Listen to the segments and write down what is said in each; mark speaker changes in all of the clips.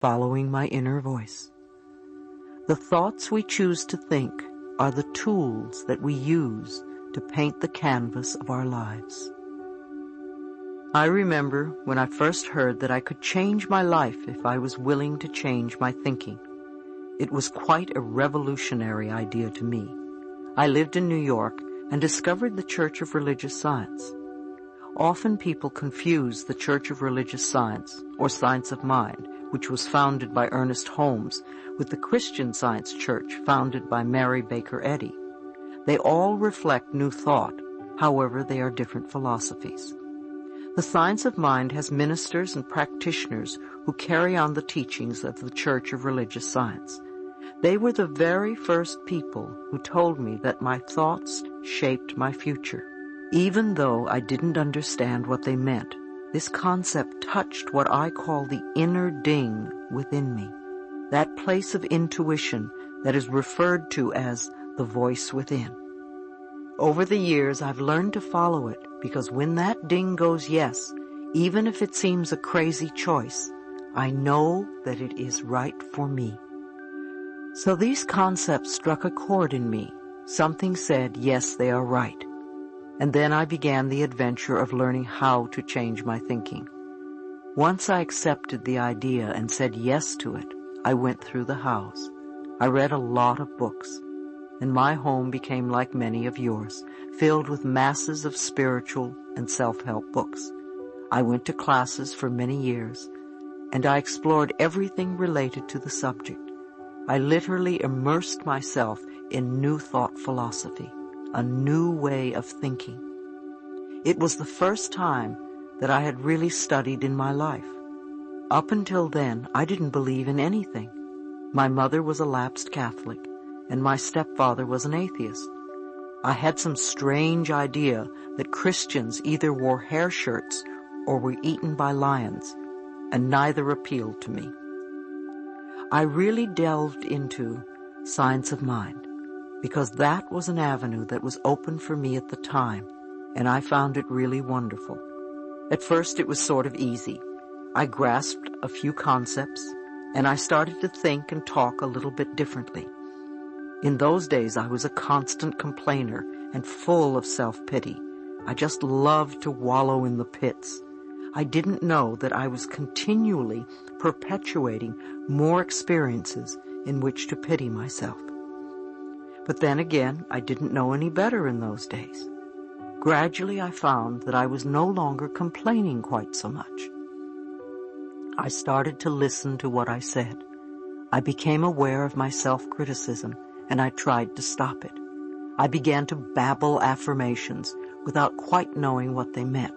Speaker 1: following my inner voice. The thoughts we choose to think are the tools that we use to paint the canvas of our lives. I remember when I first heard that I could change my life if I was willing to change my thinking. It was quite a revolutionary idea to me. I lived in New York and discovered the Church of Religious Science. Often people confuse the Church of Religious Science, or Science of Mind, which was founded by Ernest Holmes, with the Christian Science Church founded by Mary Baker Eddy. They all reflect New Thought, however they are different philosophies. The Science of Mind has ministers and practitioners who carry on the teachings of the Church of Religious Science. They were the very first people who told me that my thoughts shaped my future. Even though I didn't understand what they meant, this concept touched what I call the inner ding within me, that place of intuition that is referred to as the voice within. Over the years, I've learned to follow it, because when that ding goes yes, even if it seems a crazy choice, I know that it is right for me. So these concepts struck a chord in me. Something said, yes, they are right. And then I began the adventure of learning how to change my thinking. Once I accepted the idea and said yes to it, I went through the hows. I read a lot of books, and my home became like many of yours, filled with masses of spiritual and self-help books. I went to classes for many years, and I explored everything related to the subject. I literally immersed myself in New Thought philosophy, a new way of thinking. It was the first time that I had really studied in my life. Up until then, I didn't believe in anything. My mother was a lapsed Catholic, and my stepfather was an atheist. I had some strange idea that Christians either wore hair shirts or were eaten by lions, and neither appealed to me. I really delved into Science of Mind, because that was an avenue that was open for me at the time, and I found it really wonderful. At first it was sort of easy. I grasped a few concepts, and I started to think and talk a little bit differently. In those days I was a constant complainer and full of self-pity. I just loved to wallow in the pits. I didn't know that I was continually perpetuating more experiences in which to pity myself. But then again, I didn't know any better in those days. Gradually I found that I was no longer complaining quite so much. I started to listen to what I said. I became aware of my self-criticism, and I tried to stop it. I began to babble affirmations without quite knowing what they meant.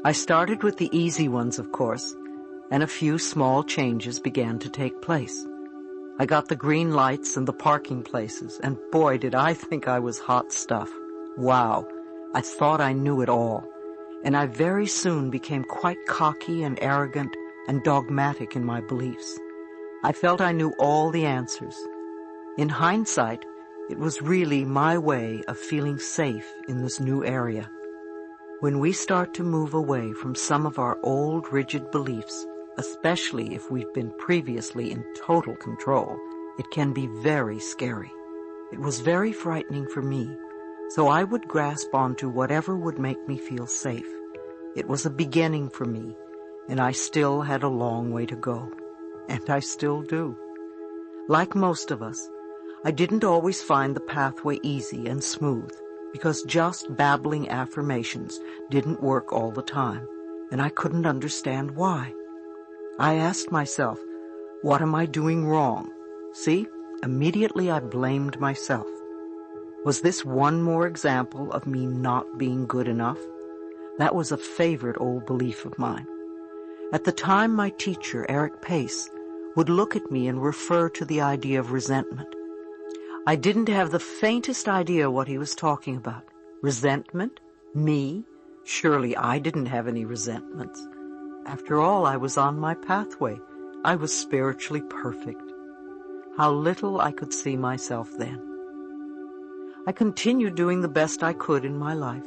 Speaker 1: I started with the easy ones, of course, and a few small changes began to take place. I got the green lights and the parking places, and boy, did I think I was hot stuff. Wow, I thought I knew it all, and I very soon became quite cocky and arrogant and dogmatic in my beliefs. I felt I knew all the answers. In hindsight, it was really my way of feeling safe in this new area. When we start to move away from some of our old rigid beliefs, especially if we've been previously in total control, it can be very scary. It was very frightening for me, so I would grasp onto whatever would make me feel safe. It was a beginning for me, and I still had a long way to go. And I still do. Like most of us, I didn't always find the pathway easy and smooth, because just babbling affirmations didn't work all the time, and I couldn't understand why. I asked myself, what am I doing wrong? See, immediately I blamed myself. Was this one more example of me not being good enough? That was a favorite old belief of mine. At the time, my teacher, Eric Pace, would look at me and refer to the idea of resentment. I didn't have the faintest idea what he was talking about. Resentment? Me? Surely I didn't have any resentments. After all, I was on my pathway. I was spiritually perfect. How little I could see myself then. I continued doing the best I could in my life.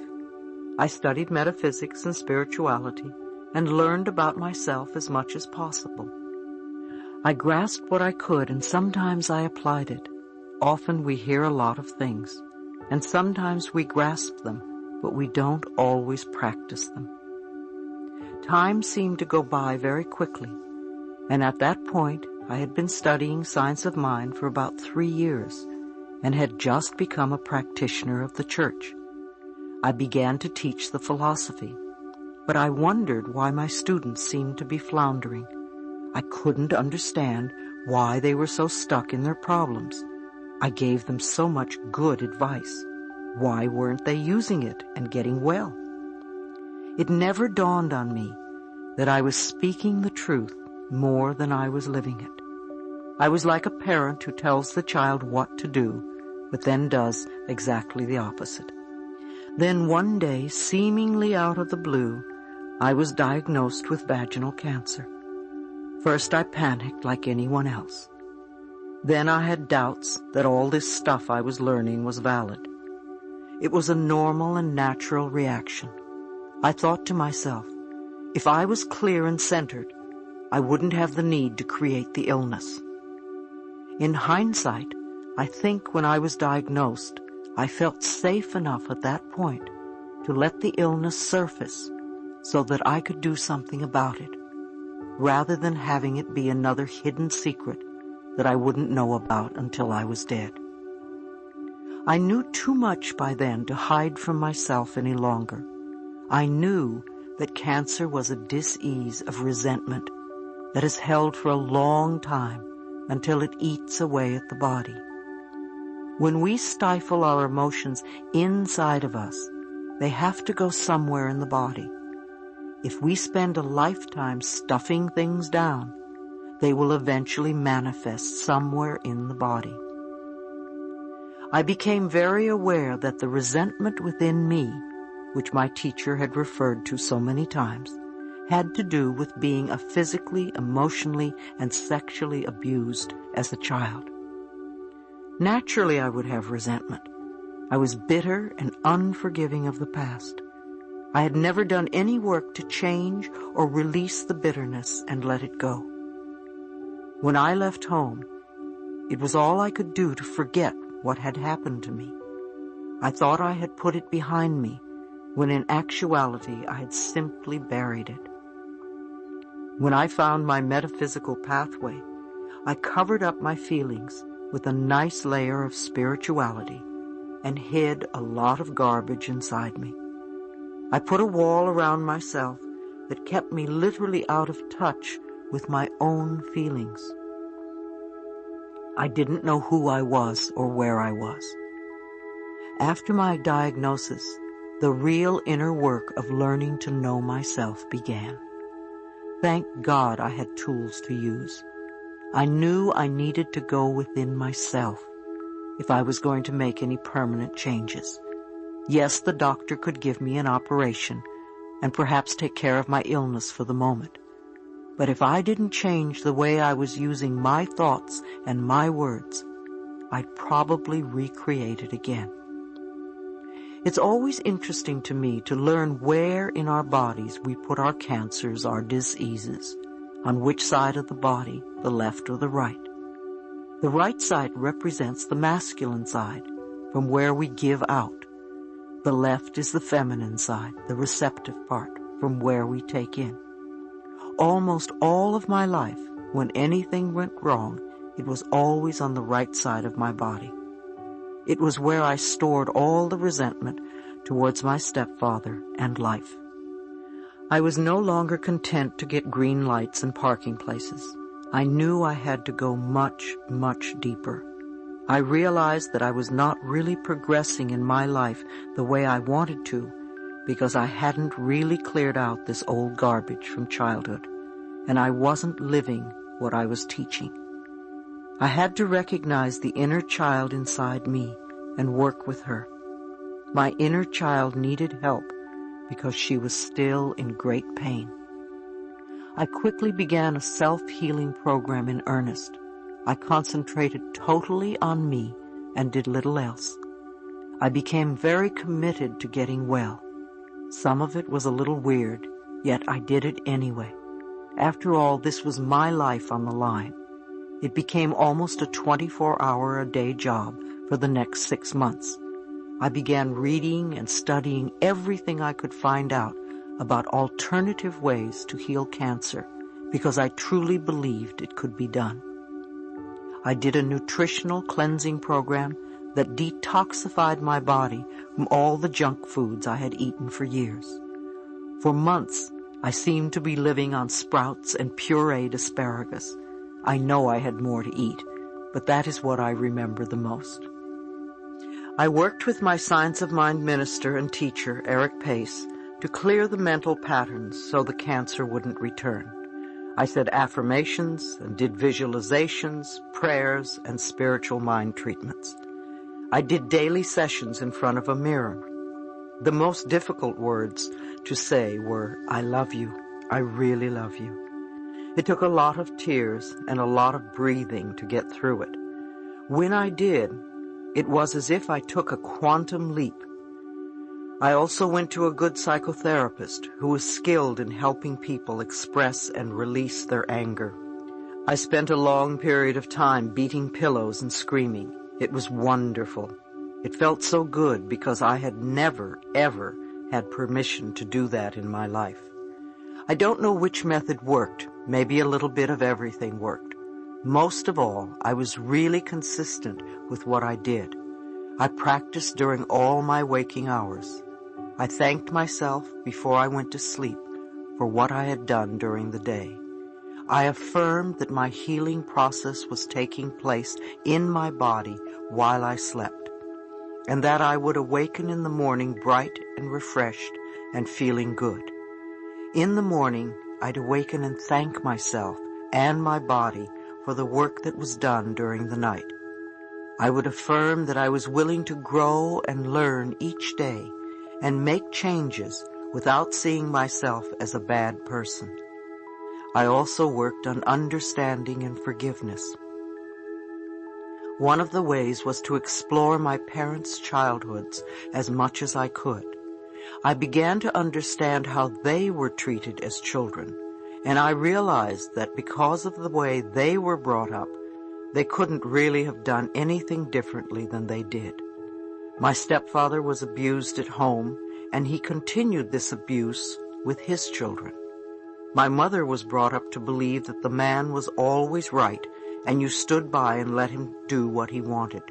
Speaker 1: I studied metaphysics and spirituality and learned about myself as much as possible. I grasped what I could, and sometimes I applied it. Often we hear a lot of things, and sometimes we grasp them, but we don't always practice them. Time seemed to go by very quickly, and at that point I had been studying science of mind for about 3 years and had just become a practitioner of the church. I began to teach the philosophy, but I wondered why my students seemed to be floundering. I couldn't understand why they were so stuck in their problems. I gave them so much good advice. Why weren't they using it and getting well? It never dawned on me that I was speaking the truth more than I was living it. I was like a parent who tells the child what to do, but then does exactly the opposite. Then one day, seemingly out of the blue, I was diagnosed with vaginal cancer. First I panicked like anyone else. Then I had doubts that all this stuff I was learning was valid. It was a normal and natural reaction. I thought to myself, if I was clear and centered, I wouldn't have the need to create the illness. In hindsight, I think when I was diagnosed, I felt safe enough at that point to let the illness surface so that I could do something about it, rather than having it be another hidden secret that I wouldn't know about until I was dead. I knew too much by then to hide from myself any longer. I knew that cancer was a dis-ease of resentment that is held for a long time until it eats away at the body. When we stifle our emotions inside of us, they have to go somewhere in the body. If we spend a lifetime stuffing things down, they will eventually manifest somewhere in the body. I became very aware that the resentment within me, which my teacher had referred to so many times, had to do with being physically, emotionally, and sexually abused as a child. Naturally, I would have resentment. I was bitter and unforgiving of the past. I had never done any work to change or release the bitterness and let it go. When I left home, it was all I could do to forget what had happened to me. I thought I had put it behind me, when in actuality I had simply buried it. When I found my metaphysical pathway, I covered up my feelings with a nice layer of spirituality and hid a lot of garbage inside me. I put a wall around myself that kept me literally out of touch with my own feelings. I didn't know who I was or where I was. After my diagnosis, the real inner work of learning to know myself began. Thank God I had tools to use. I knew I needed to go within myself if I was going to make any permanent changes. Yes, the doctor could give me an operation and perhaps take care of my illness for the moment. But if I didn't change the way I was using my thoughts and my words, I'd probably recreate it again. It's always interesting to me to learn where in our bodies we put our cancers, our diseases, on which side of the body, the left or the right. The right side represents the masculine side, from where we give out. The left is the feminine side, the receptive part, from where we take in. Almost all of my life, when anything went wrong, it was always on the right side of my body. It was where I stored all the resentment towards my stepfather and life. I was no longer content to get green lights and parking places. I knew I had to go much, much deeper. I realized that I was not really progressing in my life the way I wanted to because I hadn't really cleared out this old garbage from childhood, and I wasn't living what I was teaching. I had to recognize the inner child inside me and work with her. My inner child needed help because she was still in great pain. I quickly began a self-healing program in earnest. I concentrated totally on me and did little else. I became very committed to getting well. Some of it was a little weird, yet I did it anyway. After all, this was my life on the line. It became almost a 24-hour-a-day job for the next 6 months. I began reading and studying everything I could find out about alternative ways to heal cancer because I truly believed it could be done. I did a nutritional cleansing program that detoxified my body from all the junk foods I had eaten for years. For months, I seemed to be living on sprouts and pureed asparagus. I know I had more to eat, but that is what I remember the most. I worked with my Science of Mind minister and teacher, Eric Pace, to clear the mental patterns so the cancer wouldn't return. I said affirmations and did visualizations, prayers, and spiritual mind treatments. I did daily sessions in front of a mirror. The most difficult words to say were, "I love you. I really love you." It took a lot of tears and a lot of breathing to get through it. When I did, it was as if I took a quantum leap. I also went to a good psychotherapist who was skilled in helping people express and release their anger. I spent a long period of time beating pillows and screaming. It was wonderful. It felt so good because I had never, ever had permission to do that in my life. I don't know which method worked. Maybe a little bit of everything worked. Most of all, I was really consistent with what I did. I practiced during all my waking hours. I thanked myself before I went to sleep for what I had done during the day. I affirmed that my healing process was taking place in my body while I slept, and that I would awaken in the morning bright and refreshed and feeling good. In the morning, I'd awaken and thank myself and my body for the work that was done during the night. I would affirm that I was willing to grow and learn each day and make changes without seeing myself as a bad person. I also worked on understanding and forgiveness. One of the ways was to explore my parents' childhoods as much as I could. I began to understand how they were treated as children, and I realized that because of the way they were brought up, they couldn't really have done anything differently than they did. My stepfather was abused at home, and he continued this abuse with his children. My mother was brought up to believe that the man was always right, and you stood by and let him do what he wanted.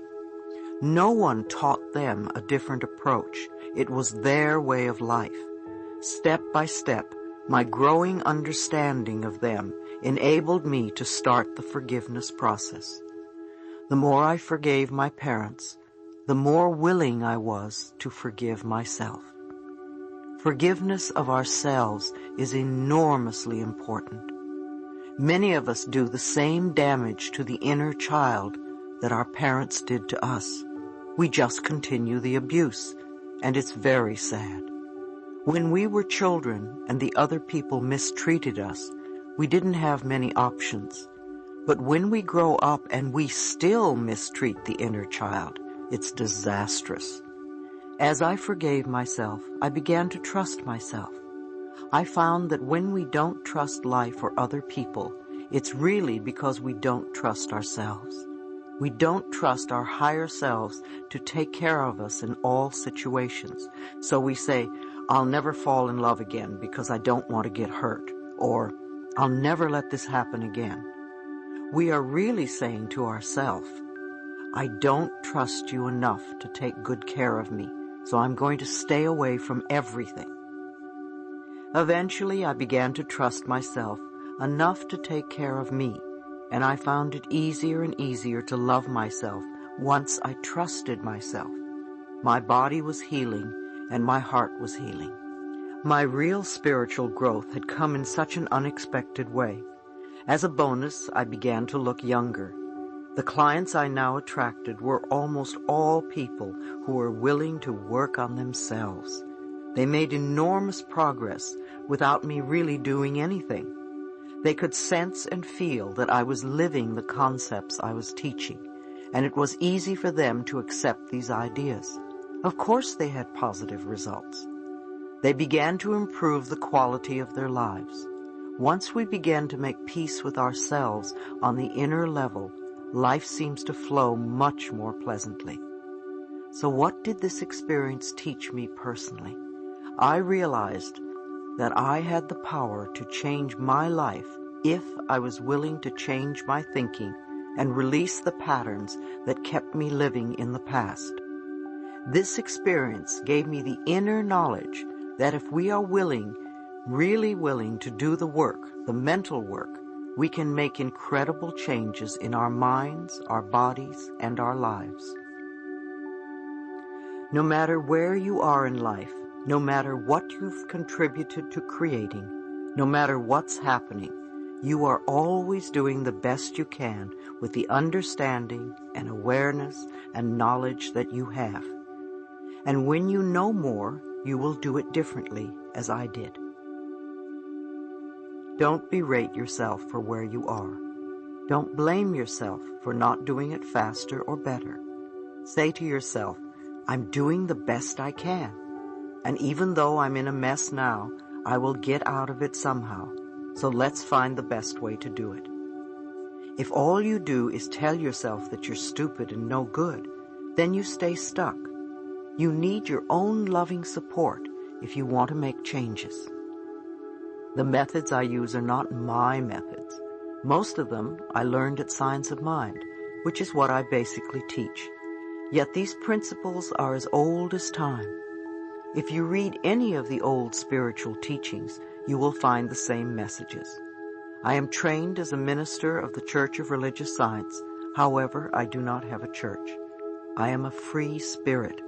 Speaker 1: No one taught them a different approach. It was their way of life. Step by step, my growing understanding of them enabled me to start the forgiveness process. The more I forgave my parents, the more willing I was to forgive myself. Forgiveness of ourselves is enormously important. Many of us do the same damage to the inner child that our parents did to us. We just continue the abuse, and it's very sad. When we were children and the other people mistreated us, we didn't have many options. But when we grow up and we still mistreat the inner child, it's disastrous. As I forgave myself, I began to trust myself. I found that when we don't trust life or other people, it's really because we don't trust ourselves. We don't trust our higher selves to take care of us in all situations. So we say, "I'll never fall in love again because I don't want to get hurt," or "I'll never let this happen again." We are really saying to ourselves, "I don't trust you enough to take good care of me, so I'm going to stay away from everything." Eventually, I began to trust myself enough to take care of me, and I found it easier and easier to love myself once I trusted myself. My body was healing, and my heart was healing. My real spiritual growth had come in such an unexpected way. As a bonus, I began to look younger. The clients I now attracted were almost all people who were willing to work on themselves. They made enormous progress without me really doing anything. They could sense and feel that I was living the concepts I was teaching, and it was easy for them to accept these ideas. Of course they had positive results. They began to improve the quality of their lives. Once we begin to make peace with ourselves on the inner level, life seems to flow much more pleasantly. So what did this experience teach me personally? I realized that I had the power to change my life if I was willing to change my thinking and release the patterns that kept me living in the past. This experience gave me the inner knowledge that if we are willing, really willing to do the work, the mental work, we can make incredible changes in our minds, our bodies, and our lives. No matter where you are in life, no matter what you've contributed to creating, no matter what's happening, you are always doing the best you can with the understanding and awareness and knowledge that you have. And when you know more, you will do it differently, as I did. Don't berate yourself for where you are. Don't blame yourself for not doing it faster or better. Say to yourself, I'm doing the best I can. And even though I'm in a mess now, I will get out of it somehow. So let's find the best way to do it. If all you do is tell yourself that you're stupid and no good, then you stay stuck. You need your own loving support if you want to make changes. The methods I use are not my methods. Most of them I learned at Science of Mind, which is what I basically teach. Yet these principles are as old as time. If you read any of the old spiritual teachings, you will find the same messages. I am trained as a minister of the Church of Religious Science. However, I do not have a church. I am a free spirit.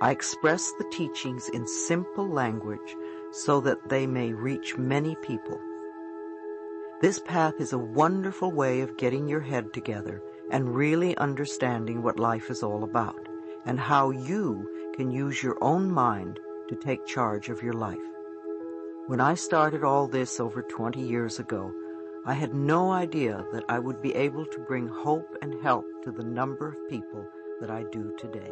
Speaker 1: I express the teachings in simple language so that they may reach many people. This path is a wonderful way of getting your head together and really understanding what life is all about and how you can use your own mind to take charge of your life. When I started all this over 20 years ago, I had no idea that I would be able to bring hope and help to the number of people that I do today.